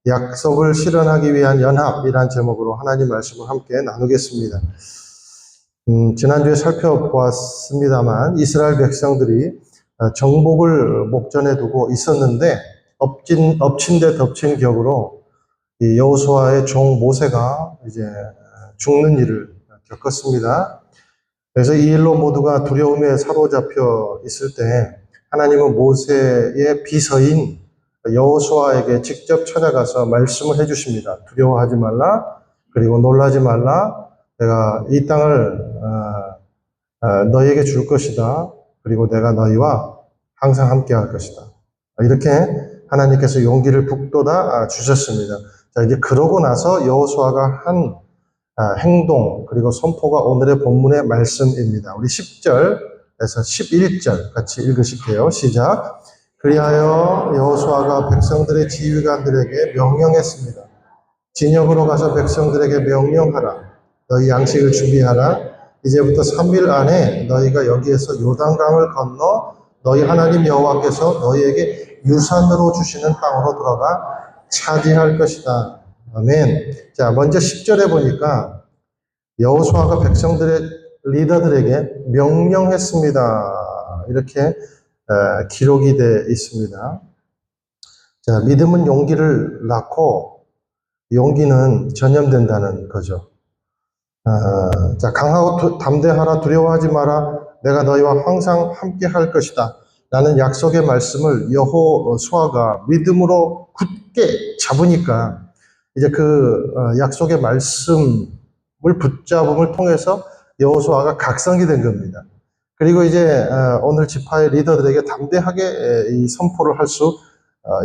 약속을 실현하기 위한 연합이란 제목으로 하나님 말씀을 함께 나누겠습니다. 지난주에 살펴보았습니다만 이스라엘 백성들이 정복을 목전에 두고 있었는데 엎친 데 덮친 격으로 이 여호수아의 종 모세가 이제 죽는 일을 겪었습니다. 그래서 이 일로 모두가 두려움에 사로잡혀 있을 때 하나님은 모세의 비서인 여호수아에게 직접 찾아가서 말씀을 해주십니다. 두려워하지 말라, 그리고 놀라지 말라. 내가 이 땅을 너희에게 줄 것이다. 그리고 내가 너희와 항상 함께 할 것이다. 이렇게 하나님께서 용기를 북돋아 주셨습니다. 자, 이제 그러고 나서 여호수아가 한 행동 그리고 선포가 오늘의 본문의 말씀입니다. 우리 10절에서 11절 같이 읽으실게요. 시작. 그리하여 여호수아가 백성들의 지휘관들에게 명령했습니다. 진영으로 가서 백성들에게 명령하라. 너희 양식을 준비하라. 이제부터 3일 안에 너희가 여기에서 요단강을 건너 너희 하나님 여호와께서 너희에게 유산으로 주시는 땅으로 들어가 차지할 것이다. 아멘. 자, 먼저 10절에 보니까 여호수아가 백성들의 리더들에게 명령했습니다. 이렇게 기록이 되어 있습니다. 자, 믿음은 용기를 낳고 용기는 전염된다는 거죠. 자, 강하고 담대하라, 두려워하지 마라. 내가 너희와 항상 함께 할 것이다. 라는 약속의 말씀을 여호수아가 믿음으로 굳게 잡으니까 이제 그 약속의 말씀을 붙잡음을 통해서 여호수아가 각성이 된 겁니다. 그리고 이제 오늘 지파의 리더들에게 담대하게 이 선포를 할 수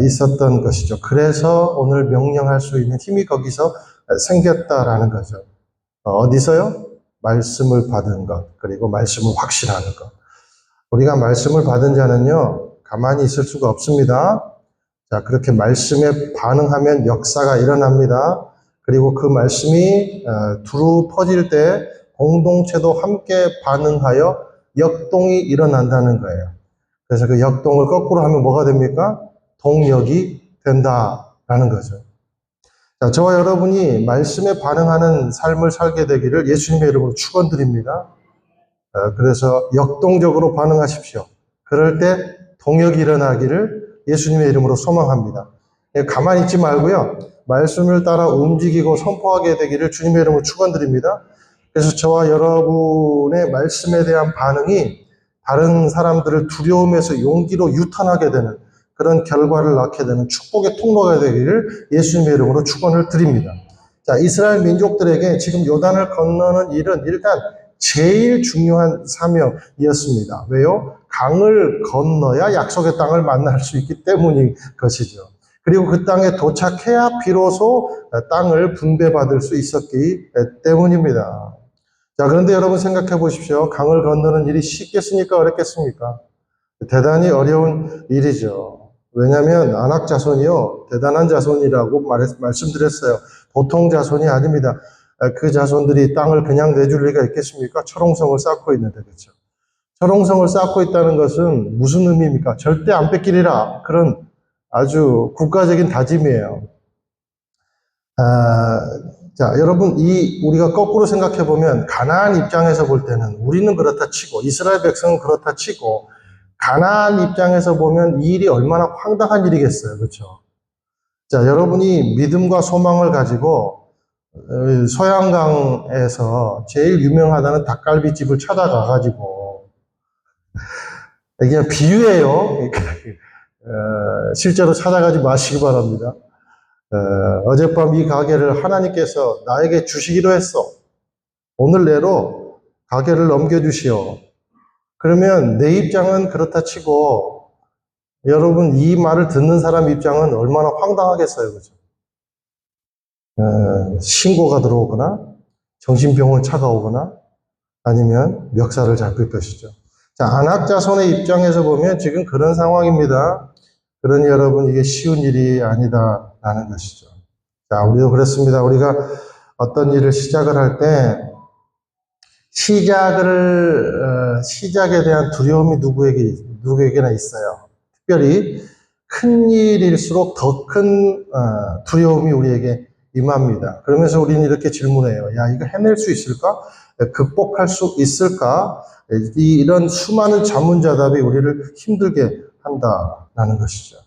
있었던 것이죠. 그래서 오늘 명령할 수 있는 힘이 거기서 생겼다라는 거죠. 어디서요? 말씀을 받은 것, 그리고 말씀을 확신하는 것. 우리가 말씀을 받은 자는요, 가만히 있을 수가 없습니다. 자, 그렇게 말씀에 반응하면 역사가 일어납니다. 그리고 그 말씀이 두루 퍼질 때 공동체도 함께 반응하여 역동이 일어난다는 거예요. 그래서 그 역동을 거꾸로 하면 뭐가 됩니까? 동력이 된다라는 거죠. 자, 저와 여러분이 말씀에 반응하는 삶을 살게 되기를 예수님의 이름으로 축원드립니다. 그래서 역동적으로 반응하십시오. 그럴 때 동력이 일어나기를 예수님의 이름으로 소망합니다. 가만히 있지 말고요. 말씀을 따라 움직이고 선포하게 되기를 주님의 이름으로 축원드립니다. 그래서 저와 여러분의 말씀에 대한 반응이 다른 사람들을 두려움에서 용기로 유턴하게 되는 그런 결과를 낳게 되는 축복의 통로가 되기를 예수님의 이름으로 축원을 드립니다. 자, 이스라엘 민족들에게 지금 요단을 건너는 일은 일단 제일 중요한 사명이었습니다. 왜요? 강을 건너야 약속의 땅을 만날 수 있기 때문인 것이죠. 그리고 그 땅에 도착해야 비로소 땅을 분배받을 수 있었기 때문입니다. 자, 그런데 여러분 생각해 보십시오. 강을 건너는 일이 쉽겠습니까? 어렵겠습니까? 대단히 어려운 일이죠. 왜냐하면 아낙 자손이요, 대단한 자손이라고 말씀드렸어요. 보통 자손이 아닙니다. 그 자손들이 땅을 그냥 내줄 리가 있겠습니까? 철옹성을 쌓고 있는데, 그렇죠? 철옹성을 쌓고 있다는 것은 무슨 의미입니까? 절대 안 뺏기리라. 그런 아주 국가적인 다짐이에요. 자, 여러분, 우리가 거꾸로 생각해 보면 가나안 입장에서 볼 때는 우리는 그렇다 치고 이스라엘 백성은 그렇다 치고 가나안 입장에서 보면 이 일이 얼마나 황당한 일이겠어요. 그렇죠? 자, 여러분이 믿음과 소망을 가지고 소양강에서 제일 유명하다는 닭갈비집을 찾아가가지고, 이게 비유예요. 실제로 찾아가지 마시기 바랍니다. 어젯밤 이 가게를 하나님께서 나에게 주시기로 했어. 오늘 내로 가게를 넘겨주시오. 그러면 내 입장은 그렇다 치고, 여러분 이 말을 듣는 사람 입장은 얼마나 황당하겠어요. 그죠? 신고가 들어오거나 정신병원 차가 오거나 아니면 멱살을 잡힐 것이죠. 자, 안악 자손의 입장에서 보면 지금 그런 상황입니다. 그러니 여러분 이게 쉬운 일이 아니다라는 것이죠. 자, 우리도 그렇습니다. 우리가 어떤 일을 시작을 할 때 시작에 대한 두려움이 누구에게나 있어요. 특별히 큰 일일수록 더 큰 두려움이 우리에게 임합니다. 그러면서 우리는 이렇게 질문해요. 야, 이거 해낼 수 있을까? 극복할 수 있을까? 이런 수많은 자문자답이 우리를 힘들게 한다라는 것이죠.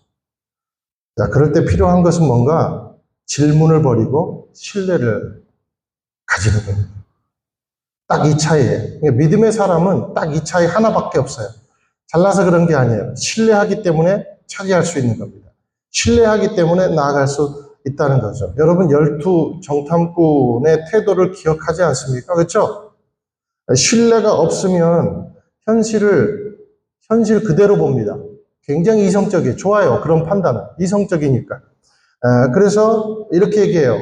자, 그럴 때 필요한 것은 뭔가 질문을 버리고 신뢰를 가지는 겁니다. 딱 이 차이예요. 그러니까 믿음의 사람은 딱 이 차이 하나밖에 없어요. 잘나서 그런 게 아니에요. 신뢰하기 때문에 차지할 수 있는 겁니다. 신뢰하기 때문에 나아갈 수 있다는 거죠. 여러분 12 정탐꾼의 태도를 기억하지 않습니까? 그렇죠? 신뢰가 없으면 현실 그대로 봅니다. 굉장히 이성적이에요. 좋아요. 그런 판단은. 이성적이니까. 그래서 이렇게 얘기해요.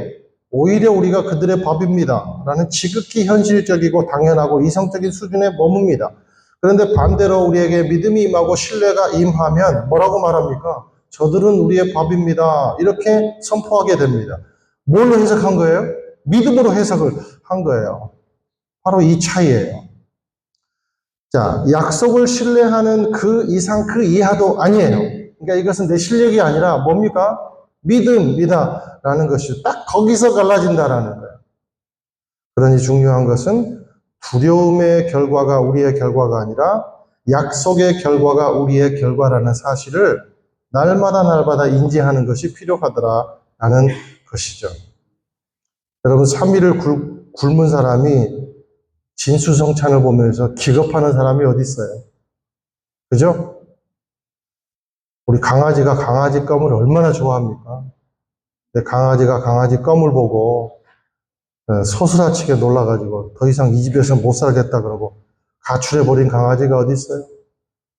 오히려 우리가 그들의 법입니다. 라는 지극히 현실적이고 당연하고 이성적인 수준에 머뭅니다. 그런데 반대로 우리에게 믿음이 임하고 신뢰가 임하면 뭐라고 말합니까? 저들은 우리의 법입니다. 이렇게 선포하게 됩니다. 뭘로 해석한 거예요? 믿음으로 해석을 한 거예요. 바로 이 차이예요. 자, 약속을 신뢰하는 그 이상 그 이하도 아니에요. 그러니까 이것은 내 실력이 아니라 뭡니까? 믿음이다라는 것이 딱 거기서 갈라진다라는 거예요. 그러니 중요한 것은 두려움의 결과가 우리의 결과가 아니라 약속의 결과가 우리의 결과라는 사실을 날마다 인지하는 것이 필요하더라라는 것이죠. 여러분 3일을 굶은 사람이 진수성찬을 보면서 기겁하는 사람이 어디 있어요? 그죠? 우리 강아지가 강아지 껌을 얼마나 좋아합니까? 근데 강아지가 강아지 껌을 보고 소스라치게 놀라가지고 더 이상 이 집에서 못 살겠다 그러고 가출해버린 강아지가 어디 있어요?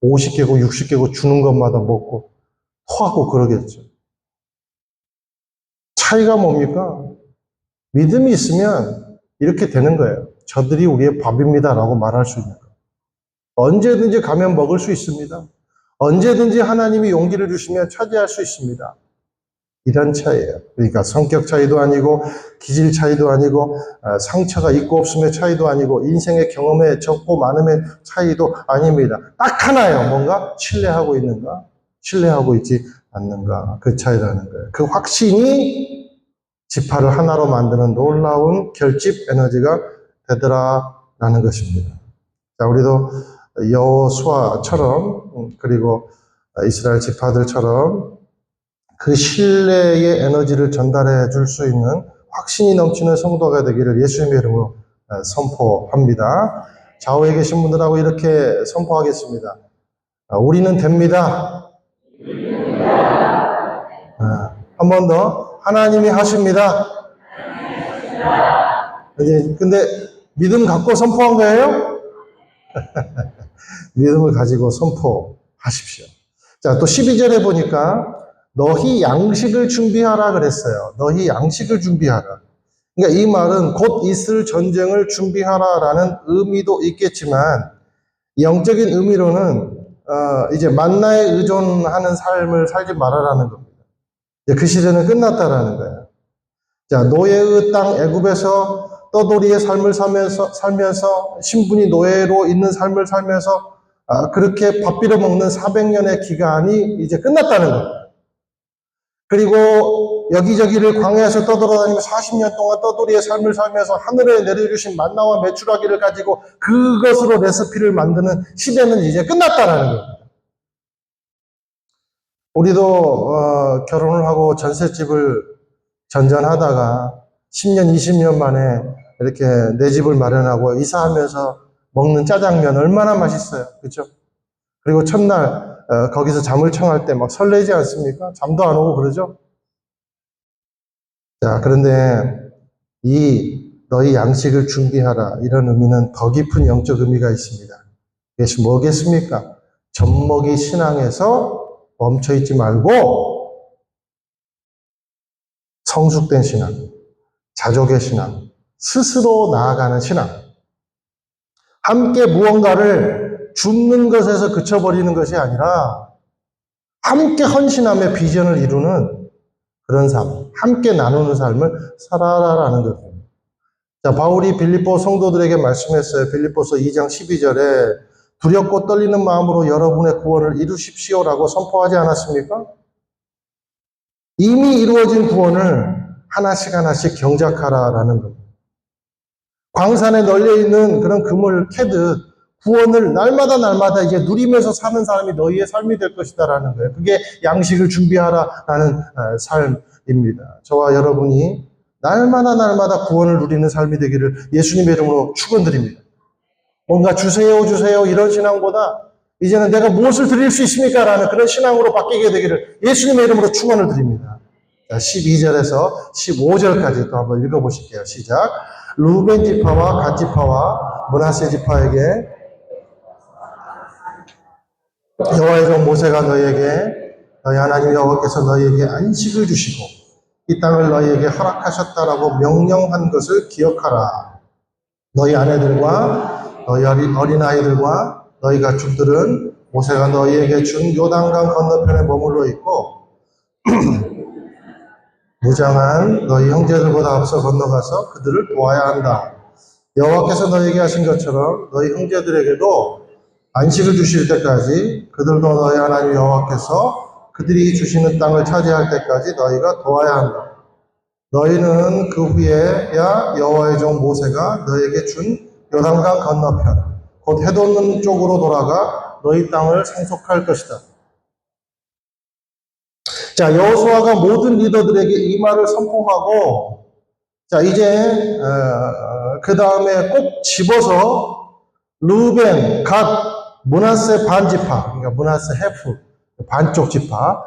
50개고 60개고 주는 것마다 먹고 토하고 그러겠죠. 차이가 뭡니까? 믿음이 있으면 이렇게 되는 거예요. 저들이 우리의 밥입니다라고 말할 수 있는 거예요. 언제든지 가면 먹을 수 있습니다. 언제든지 하나님이 용기를 주시면 차지할 수 있습니다. 이런 차이예요. 그러니까 성격 차이도 아니고 기질 차이도 아니고 상처가 있고 없음의 차이도 아니고 인생의 경험의 적고 많음의 차이도 아닙니다. 딱 하나예요. 뭔가 신뢰하고 있는가? 신뢰하고 있지 않는가? 그 차이라는 거예요. 그 확신이 지파를 하나로 만드는 놀라운 결집 에너지가 되더라라는 것입니다. 자, 우리도 여호수아처럼 그리고 이스라엘 지파들처럼 그 신뢰의 에너지를 전달해 줄 수 있는 확신이 넘치는 성도가 되기를 예수님의 이름으로 선포합니다. 좌우에 계신 분들하고 이렇게 선포하겠습니다. 우리는 됩니다. 한 번 더. 하나님이 하십니다. 근데 믿음 갖고 선포한 거예요? 믿음을 가지고 선포하십시오. 자, 또 12절에 보니까 너희 양식을 준비하라 그랬어요. 너희 양식을 준비하라. 그러니까 이 말은 곧 있을 전쟁을 준비하라라는 의미도 있겠지만 영적인 의미로는 이제 만나에 의존하는 삶을 살지 말아라는 겁니다. 그 시대는 끝났다라는 거예요. 자, 노예의 땅 애굽에서 떠돌이의 삶을 살면서 신분이 노예로 있는 삶을 살면서 그렇게 밥 빌어 먹는 400년의 기간이 이제 끝났다는 거예요. 그리고 여기저기를 광야에서 떠돌아다니며 40년 동안 떠돌이의 삶을 살면서 하늘에 내려주신 만나와 메추라기를 가지고 그것으로 레시피를 만드는 시대는 이제 끝났다라는 겁니다. 우리도 결혼을 하고 전셋집을 전전하다가 10년, 20년 만에 이렇게 내 집을 마련하고 이사하면서 먹는 짜장면 얼마나 맛있어요. 그렇죠? 그리고 첫날 거기서 잠을 청할 때 막 설레지 않습니까? 잠도 안 오고 그러죠? 자, 그런데 이 너희 양식을 준비하라 이런 의미는 더 깊은 영적 의미가 있습니다. 그것이 뭐겠습니까? 젖먹이 신앙에서 멈춰있지 말고 성숙된 신앙, 자족의 신앙, 스스로 나아가는 신앙, 함께 무언가를 줍는 것에서 그쳐버리는 것이 아니라 함께 헌신하며 비전을 이루는 그런 삶, 함께 나누는 삶을 살아라라는 것입니다. 자, 바울이 빌립보 성도들에게 말씀했어요. 빌립보서 2장 12절에 두렵고 떨리는 마음으로 여러분의 구원을 이루십시오라고 선포하지 않았습니까? 이미 이루어진 구원을 하나씩 하나씩 경작하라라는 겁니다. 광산에 널려있는 그런 금을 캐듯 구원을 날마다 이제 누리면서 사는 사람이 너희의 삶이 될 것이다라는 거예요. 그게 양식을 준비하라라는 삶입니다. 저와 여러분이 날마다 구원을 누리는 삶이 되기를 예수님의 이름으로 축원드립니다. 뭔가 주세요 이런 신앙보다 이제는 내가 무엇을 드릴 수 있습니까? 라는 그런 신앙으로 바뀌게 되기를 예수님의 이름으로 축원을 드립니다. 12절에서 15절까지 또 한번 읽어보실게요. 시작. 루벤 지파와 갓 지파와 므낫세 지파에게 여호와의 종 모세가 너희에게 너희 하나님 여호와께서 너희에게 안식을 주시고 이 땅을 너희에게 허락하셨다라고 명령한 것을 기억하라. 너희 아내들과 너희 어린아이들과 너희 가축들은 모세가 너희에게 준 요단강 건너편에 머물러 있고 무장한 너희 형제들보다 앞서 건너가서 그들을 도와야 한다. 여호와께서 너희에게 하신 것처럼 너희 형제들에게도 안식을 주실 때까지 그들도 너희 하나님 여호와께서 그들이 주시는 땅을 차지할 때까지 너희가 도와야 한다. 너희는 그 후에야 여호와의 종 모세가 너희에게 준 요단강 건너편 곧 해돋는 쪽으로 돌아가 너희 땅을 상속할 것이다. 자, 여호수아가 모든 리더들에게 이 말을 선포하고 자, 이제 그 다음에 꼭 집어서 루벤, 갓, 므낫세 반지파, 그러니까 므낫세 헤프, 반쪽 지파를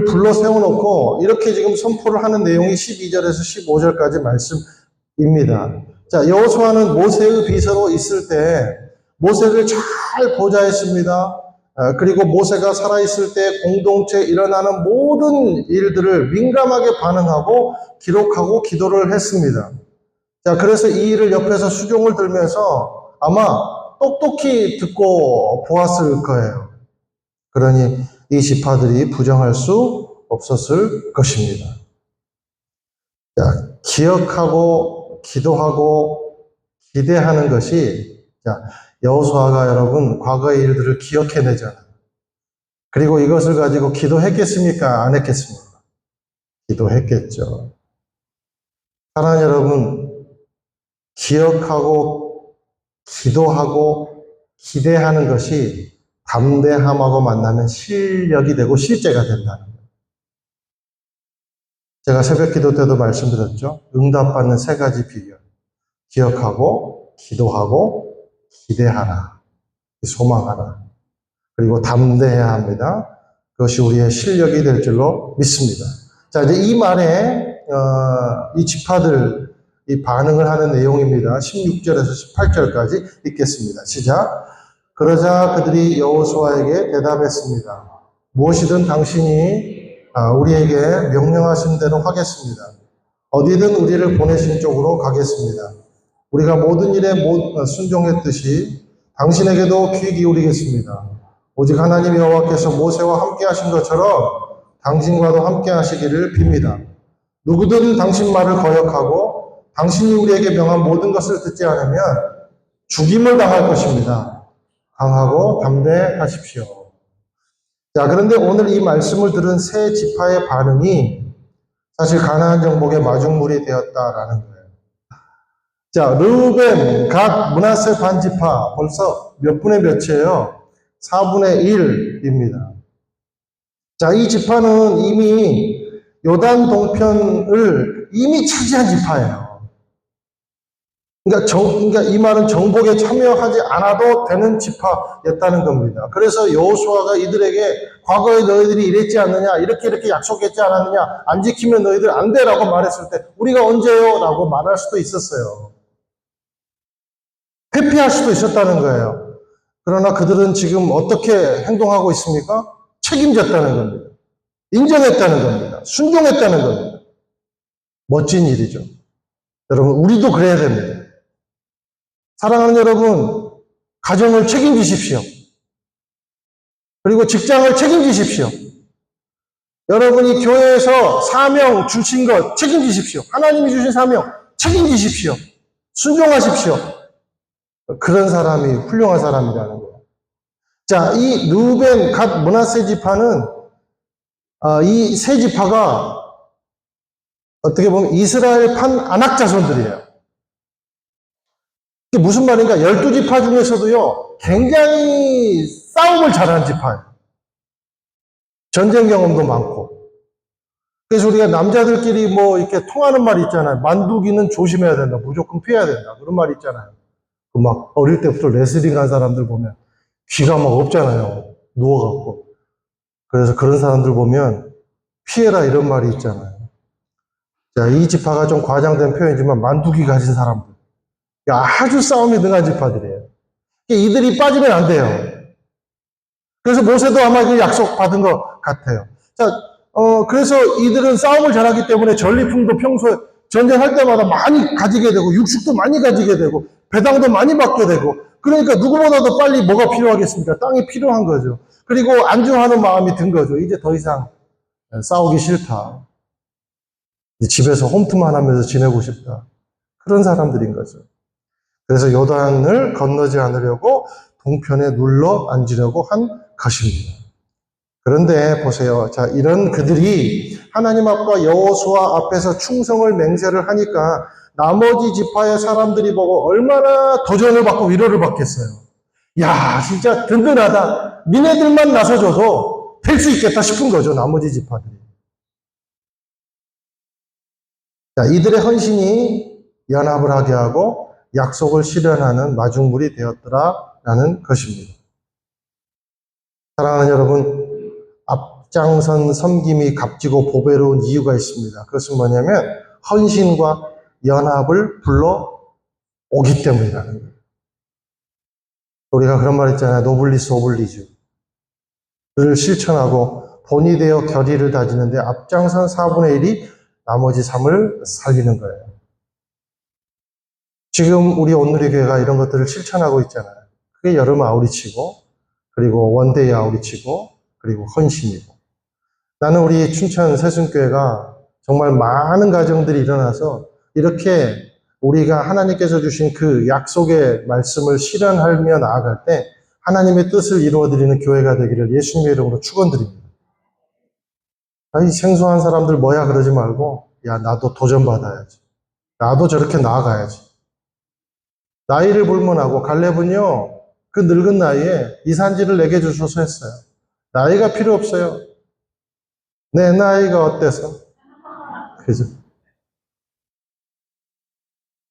불러 세워놓고 이렇게 지금 선포를 하는 내용이 12절에서 15절까지 말씀입니다. 자, 여호수아는 모세의 비서로 있을 때 모세를 잘 보좌했습니다. 그리고 모세가 살아있을 때 공동체에 일어나는 모든 일들을 민감하게 반응하고 기록하고 기도를 했습니다. 자, 그래서 이 일을 옆에서 수종을 들면서 아마 똑똑히 듣고 보았을 거예요. 그러니 이 지파들이 부정할 수 없었을 것입니다. 자, 기억하고 기도하고 기대하는 것이 자, 여호수아가 여러분 과거의 일들을 기억해내잖아요. 그리고 이것을 가지고 기도했겠습니까? 안 했겠습니까? 기도했겠죠. 사랑하는 여러분, 기억하고 기도하고 기대하는 것이 담대함하고 만나면 실력이 되고 실제가 된다는 거예요. 제가 새벽 기도 때도 말씀드렸죠. 응답받는 세 가지 비결. 기억하고 기도하고 기대하라. 소망하라. 그리고 담대해야 합니다. 그것이 우리의 실력이 될 줄로 믿습니다. 자, 이제 이 말에 이 지파들 이 반응을 하는 내용입니다. 16절에서 18절까지 읽겠습니다. 시작. 그러자 그들이 여호수아에게 대답했습니다. 무엇이든 당신이 우리에게 명령하신 대로 하겠습니다. 어디든 우리를 보내신 쪽으로 가겠습니다. 우리가 모든 일에 순종했듯이 당신에게도 귀 기울이겠습니다. 오직 하나님 여호와께서 모세와 함께 하신 것처럼 당신과도 함께 하시기를 빕니다. 누구든 당신 말을 거역하고 당신이 우리에게 명한 모든 것을 듣지 않으면 죽임을 당할 것입니다. 강하고 담대하십시오. 자, 그런데 오늘 이 말씀을 들은 세 지파의 반응이 사실 가나안 정복의 마중물이 되었다라는 거예요. 자, 르우벤, 갓, 므낫세 반지파 벌써 몇 분의 몇이에요? 4분의 1입니다. 자, 이 지파는 이미 요단 동편을 이미 차지한 지파예요. 그러니까 이 말은 정복에 참여하지 않아도 되는 지파였다는 겁니다. 그래서 여호수아가 이들에게 과거에 너희들이 이랬지 않느냐, 이렇게 약속했지 않았느냐, 안 지키면 너희들 안 돼라고 말했을 때 우리가 언제요? 라고 말할 수도 있었어요. 회피할 수도 있었다는 거예요. 그러나 그들은 지금 어떻게 행동하고 있습니까? 책임졌다는 겁니다. 인정했다는 겁니다. 순종했다는 겁니다. 멋진 일이죠. 여러분, 우리도 그래야 됩니다. 사랑하는 여러분, 가정을 책임지십시오. 그리고 직장을 책임지십시오. 여러분이 교회에서 사명 주신 것 책임지십시오. 하나님이 주신 사명 책임지십시오. 순종하십시오. 그런 사람이 훌륭한 사람이라는 거예요. 자, 이 르우벤, 갓, 므낫세 지파는 이 세 지파가 어떻게 보면 이스라엘판 안악자손들이에요. 이게 무슨 말인가? 12지파 중에서도요, 굉장히 싸움을 잘하는 지파예요. 전쟁 경험도 많고. 그래서 우리가 남자들끼리 뭐 이렇게 통하는 말 있잖아요. 만두기는 조심해야 된다. 무조건 피해야 된다. 그런 말 있잖아요. 그 막 어릴 때부터 레슬링 한 사람들 보면 귀가 막 없잖아요. 누워갖고. 그래서 그런 사람들 보면 피해라 이런 말이 있잖아요. 자, 이 지파가 좀 과장된 표현이지만 만두기 가진 사람들. 아주 싸움이 능한 지파들이에요. 이들이 빠지면 안 돼요. 그래서 모세도 아마 그 약속 받은 것 같아요. 자, 그래서 이들은 싸움을 잘하기 때문에 전리품도 평소에 전쟁할 때마다 많이 가지게 되고, 육식도 많이 가지게 되고, 배당도 많이 받게 되고, 그러니까 누구보다도 빨리 뭐가 필요하겠습니까? 땅이 필요한 거죠. 그리고 안주하는 마음이 든 거죠. 이제 더 이상 싸우기 싫다. 집에서 홈트만 하면서 지내고 싶다. 그런 사람들인 거죠. 그래서 요단을 건너지 않으려고 동편에 눌러 앉으려고 한 것입니다. 그런데 보세요. 자, 이런 그들이 하나님 앞과 여호수아 앞에서 충성을 맹세를 하니까 나머지 지파의 사람들이 보고 얼마나 도전을 받고 위로를 받겠어요. 야, 진짜 든든하다. 니네들만 나서줘도 될 수 있겠다 싶은 거죠. 나머지 지파들이. 자, 이들의 헌신이 연합을 하게 하고 약속을 실현하는 마중물이 되었더라라는 것입니다. 사랑하는 여러분, 앞장선 섬김이 값지고 보배로운 이유가 있습니다. 그것은 뭐냐면 헌신과 연합을 불러오기 때문이라는 거예요. 우리가 그런 말 있잖아요. 노블리스 오블리주. 를 실천하고 본이 되어 결의를 다지는데 앞장선 4분의 1이 나머지 3을 살리는 거예요. 지금 우리 온누리 교회가 이런 것들을 실천하고 있잖아요. 그게 여름 아우리치고, 그리고 원데이 아우리치고, 그리고 헌신이고. 나는 우리 춘천 세순교회가 정말 많은 가정들이 일어나서 이렇게 우리가 하나님께서 주신 그 약속의 말씀을 실현하며 나아갈 때 하나님의 뜻을 이루어드리는 교회가 되기를 예수님의 이름으로 축원드립니다. 이 생소한 사람들 뭐야 그러지 말고, 야, 나도 도전받아야지. 나도 저렇게 나아가야지. 나이를 불문하고 갈렙은요, 그 늙은 나이에 이산지를 내게 주셔서 했어요. 나이가 필요 없어요. 내 나이가 어때서? 그죠?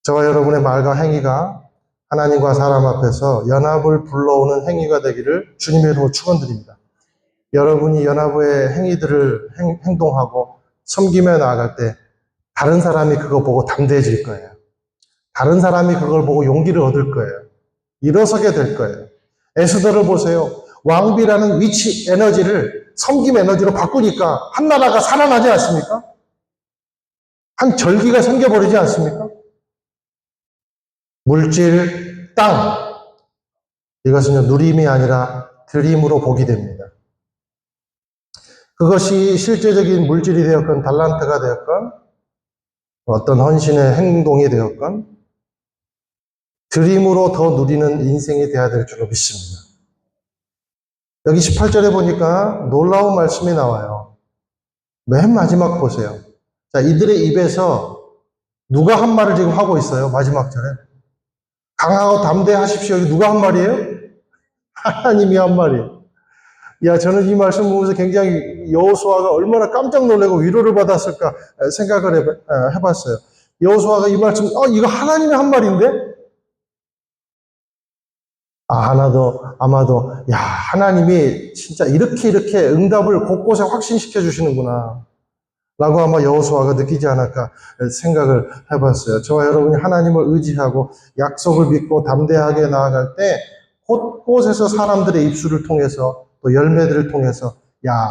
저와 여러분의 말과 행위가 하나님과 사람 앞에서 연합을 불러오는 행위가 되기를 주님의 이름으로 축원드립니다. 여러분이 연합의 행위들을 행동하고 섬기며 나아갈 때 다른 사람이 그거 보고 담대해질 거예요. 다른 사람이 그걸 보고 용기를 얻을 거예요. 일어서게 될 거예요. 에스더를 보세요. 왕비라는 위치 에너지를 섬김 에너지로 바꾸니까 한 나라가 살아나지 않습니까? 한 절기가 생겨버리지 않습니까? 물질, 땅. 이것은요, 누림이 아니라 드림으로 보게 됩니다. 그것이 실제적인 물질이 되었건, 달란트가 되었건, 어떤 헌신의 행동이 되었건, 드림으로 더 누리는 인생이 되어야 될 줄로 믿습니다. 여기 18절에 보니까 놀라운 말씀이 나와요. 맨 마지막 보세요. 자, 이들의 입에서 누가 한 말을 지금 하고 있어요? 마지막 절에. 강하고 담대하십시오. 여기 누가 한 말이에요? 하나님이 한 말이에요. 야, 저는 이 말씀 보면서 굉장히 여호수아가 얼마나 깜짝 놀라고 위로를 받았을까 생각을 해봤어요. 여호수아가 이 말씀, 이거 하나님이 한 말인데? 아마도, 야, 하나님이 진짜 이렇게 응답을 곳곳에 확신시켜 주시는구나. 라고 아마 여호수아가 느끼지 않을까 생각을 해봤어요. 저와 여러분이 하나님을 의지하고 약속을 믿고 담대하게 나아갈 때 곳곳에서 사람들의 입술을 통해서 또 열매들을 통해서 야,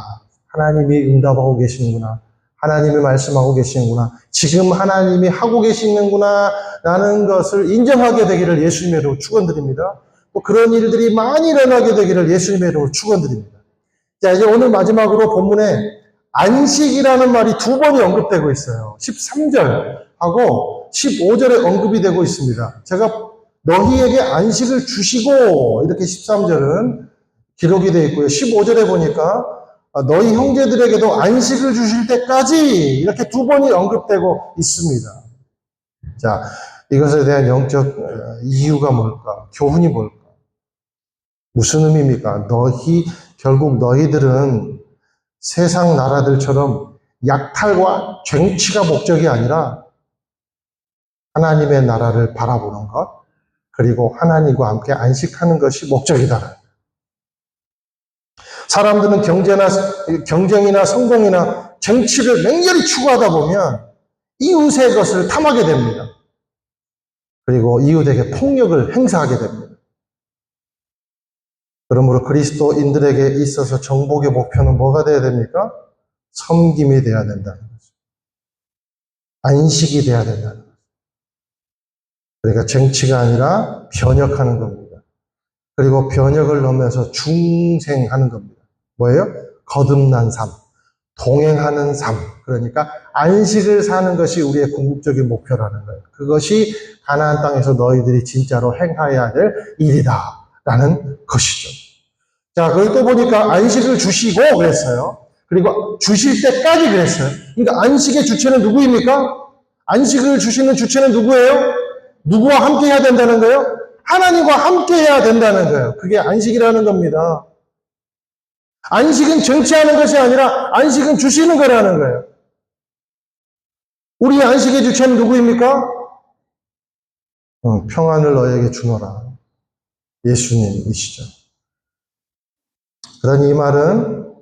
하나님이 응답하고 계시는구나. 하나님이 말씀하고 계시는구나. 지금 하나님이 하고 계시는구나. 라는 것을 인정하게 되기를 예수님의 이름으로 축원드립니다. 또 그런 일들이 많이 일어나게 되기를 예수님의 이름으로 축원드립니다. 자, 이제 오늘 마지막으로 본문에 안식이라는 말이 2번이 언급되고 있어요. 13절하고 15절에 언급이 되고 있습니다. 제가 너희에게 안식을 주시고 이렇게 13절은 기록이 되어 있고요. 15절에 보니까 너희 형제들에게도 안식을 주실 때까지 이렇게 두 번이 언급되고 있습니다. 자, 이것에 대한 영적 이유가 뭘까? 교훈이 뭘까? 무슨 의미입니까? 결국 너희들은 세상 나라들처럼 약탈과 쟁취가 목적이 아니라 하나님의 나라를 바라보는 것, 그리고 하나님과 함께 안식하는 것이 목적이다. 사람들은 경쟁이나 성공이나 쟁취를 맹렬히 추구하다 보면 이웃의 것을 탐하게 됩니다. 그리고 이웃에게 폭력을 행사하게 됩니다. 그러므로 그리스도인들에게 있어서 정복의 목표는 뭐가 되어야 됩니까? 섬김이 되어야 된다는 거죠. 안식이 되어야 된다는 거죠. 그러니까 쟁취가 아니라 변혁하는 겁니다. 그리고 변혁을 넘어서 중생하는 겁니다. 뭐예요? 거듭난 삶, 동행하는 삶. 그러니까 안식을 사는 것이 우리의 궁극적인 목표라는 거예요. 그것이 가나안 땅에서 너희들이 진짜로 행하여야 될 일이다 라는 것이죠. 자, 그걸 또 보니까 안식을 주시고 그랬어요. 그리고 주실 때까지 그랬어요. 그러니까 안식의 주체는 누구입니까? 안식을 주시는 주체는 누구예요? 누구와 함께 해야 된다는 거예요? 하나님과 함께 해야 된다는 거예요. 그게 안식이라는 겁니다. 안식은 정치하는 것이 아니라 안식은 주시는 거라는 거예요. 우리 안식의 주체는 누구입니까? 평안을 너에게 주노라. 예수님이시죠. 그러니 이 말은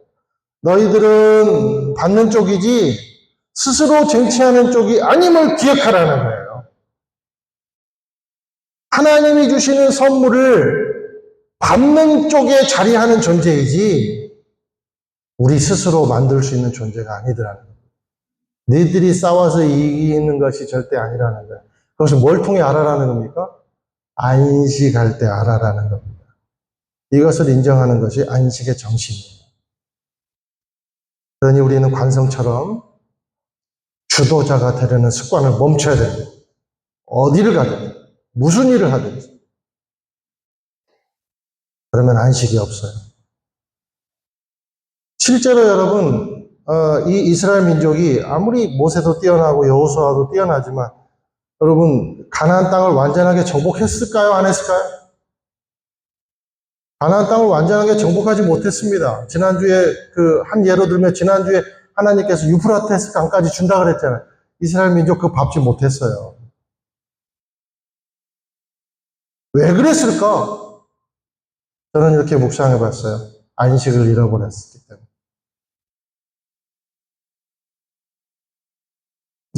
너희들은 받는 쪽이지 스스로 쟁취하는 쪽이 아님을 기억하라는 거예요. 하나님이 주시는 선물을 받는 쪽에 자리하는 존재이지 우리 스스로 만들 수 있는 존재가 아니더라는 거예요. 너희들이 싸워서 이기는 것이 절대 아니라는 거예요. 그것을 뭘 통해 알아라는 겁니까? 안식할 때 알아라는 겁니다. 이것을 인정하는 것이 안식의 정신이에요. 그러니 우리는 관성처럼 주도자가 되려는 습관을 멈춰야 됩니다. 어디를 가든 무슨 일을 하든지. 그러면 안식이 없어요. 실제로 여러분 이 이스라엘 민족이 아무리 모세도 뛰어나고 여호수아도 뛰어나지만 여러분 가나안 땅을 완전하게 정복했을까요? 안 했을까요? 가나안 땅을 완전하게 정복하지 못했습니다. 지난주에 한 예로 들면 지난주에 하나님께서 유프라테스 강까지 준다 그랬잖아요. 이스라엘 민족 그거 밟지 못했어요. 왜 그랬을까? 저는 이렇게 묵상해 봤어요. 안식을 잃어버렸기 때문에.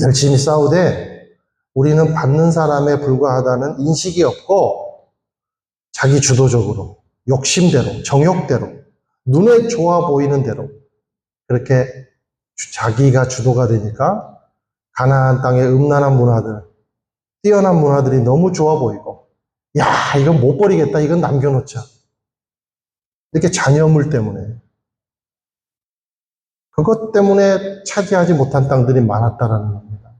열심히 싸우되 우리는 받는 사람에 불과하다는 인식이 없고 자기 주도적으로 욕심대로 정욕대로 눈에 좋아 보이는 대로 그렇게 자기가 주도가 되니까 가나안 땅의 음란한 문화들 뛰어난 문화들이 너무 좋아 보이고 야 이건 못 버리겠다 이건 남겨놓자 이렇게 잔여물 때문에 그것 때문에 차지하지 못한 땅들이 많았다라는 겁니다.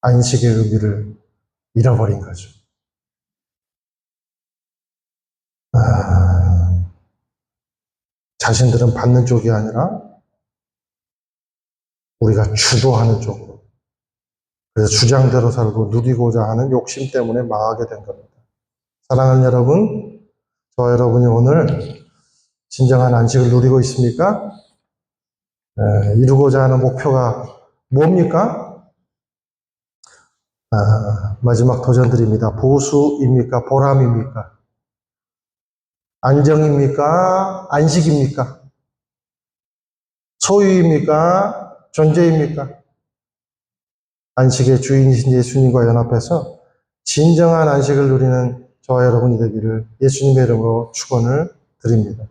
안식의 의미를 잃어버린 거죠. 자신들은 받는 쪽이 아니라 우리가 주도하는 쪽으로 그래서 주장대로 살고 누리고자 하는 욕심 때문에 망하게 된 겁니다. 사랑하는 여러분, 저와 여러분이 오늘 진정한 안식을 누리고 있습니까? 이루고자 하는 목표가 뭡니까? 마지막 도전드립니다. 보수입니까? 보람입니까? 안정입니까? 안식입니까? 소유입니까? 존재입니까? 안식의 주인이신 예수님과 연합해서 진정한 안식을 누리는 저와 여러분이 되기를 예수님의 이름으로 축원을 드립니다.